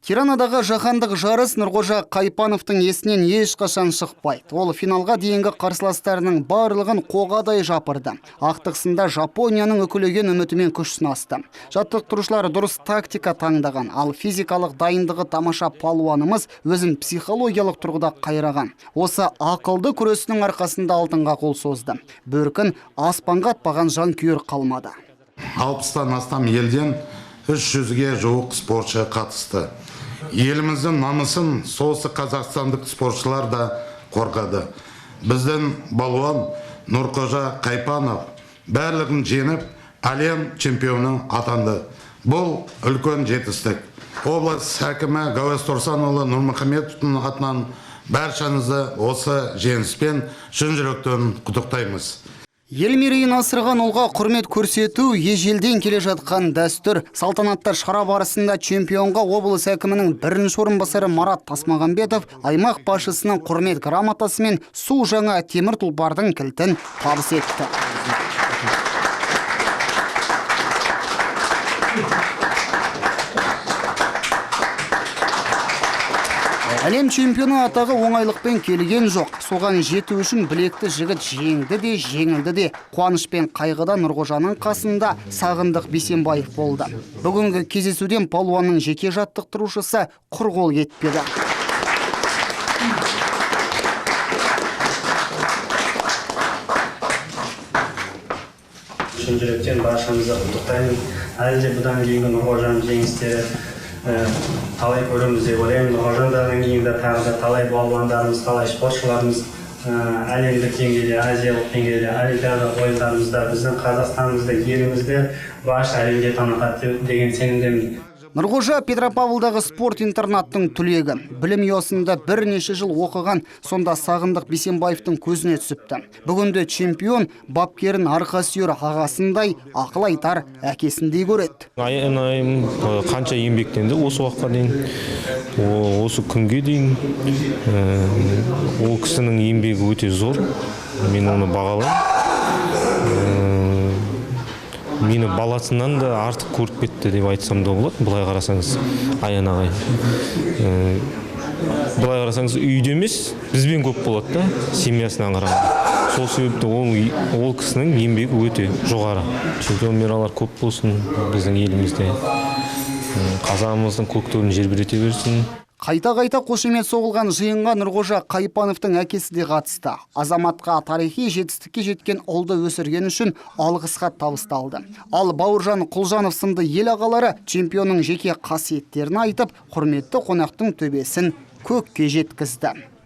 Тиранадағы жаһандық жарыс Нұрғожа Қайпановтың есінен ешқашан шықпайды. Ол финалға дейінгі қарсыластарының барлығын қоғадай жапырды. Ақтықсында Жапонияның үкілеген үмітімен күш сынасты. Жаттықтырушылар дұрыс тактика таңдаған, ал физикалық дайындығы тамаша палуанымыз өзін психологиялық тұрғыда қайраған. Осы ақылды күресінің арқасында алтынға қол созды. Бөркін аспанға атпаған жанкүйер қалмады. 60-тан астам елден 300-ге жуық спортшы қатысты. Еліміздің намысын солтүстік қазақстандық спортшылар да қорғады. Біздің балуан Нұрғожа Қайпанов барлығын жеңіп, әлем чемпионы атанды. Бұл үлкен жетістік. Облыс әкімі Гауес Торсанұлы Нұрмұхамедовтың атынан баршаңызды осы жеңіспен шын жүректен құттықтаймыз. Ел мерейін асырған ұлға құрмет көрсету ежелден келе жатқан дәстүр. Салтанатты шара барысында чемпионға облыс әкімінің бірінші орынбасары Марат Тасмағамбетов аймақ басшысының құрмет грамотасы мен су жаңа темір тұлпардың кілтін табыс етті. Әлем чемпионы атағы оңайлықпен келген жоқ. Соған жету үшін білекті жігіт жеңді де, жеңілді де. Қуаныш пен қайғыда Нұрғожаның қасында Сағындық Бейсенбаев болды. Бүгінгі кездесуден палуанның жеке жаттықтырушысы құр қол кетпеді. Шын жүректен баршамызды құттықтаймын. Әлі де бұдан кейінгі Нұрғожаның жеңістері талай көреміз деп ойлаймын. Нұрғожадан кейінгі тағы да талай балуандарымыз, талай спортшыларымыз әлемдік деңгейде, азиялық деңгейде, олимпиада ойындарымызда біздің Қазақстанымызда, елімізде барша әлемге танытады деген сенімдемін. Нұрғожа Петропавлдағы спорт интернаттың түлегі. Білім ұясында бірнеше жыл оқыған, сонда Сағындық Бейсенбаевтың көзіне түсіпті. Бүгінде чемпион бапкерін арқа сүйер ағасындай, ақыл айтар әкесіндей көреді. Айым қанша еңбектенді осы уақытқа дейін, осы күнге дейін. Ол кісінің еңбегі өте зор. Мен оны бағалаймын. Мені баласынан да артық көріп кетті деп айтсам да болады. Бұлай қарасаңыз, Аян ағай. Бұлай қарасаңыз үйде емес, бізбен көп болады да, семьясынан қарағанда. Сол себепті ол кісінің еңбегі өте жоғары. Чемпион мералар көп болсын біздің елімізде. Қазағымыздың көк туын желбірете берсін. Қайта-қайта қошемет соғылған жиынға Нұрғожа Қайпановтың әкесі де қатысты. Азаматқа тарихи жетістікке жеткен ұлды өсірген үшін алғыс хат табысталды. Ал Бауыржан Құлжанов сынды ел ағалары чемпионның жеке қасиеттерін айтып, құрметті қонақтың төбесін көкке жеткізді.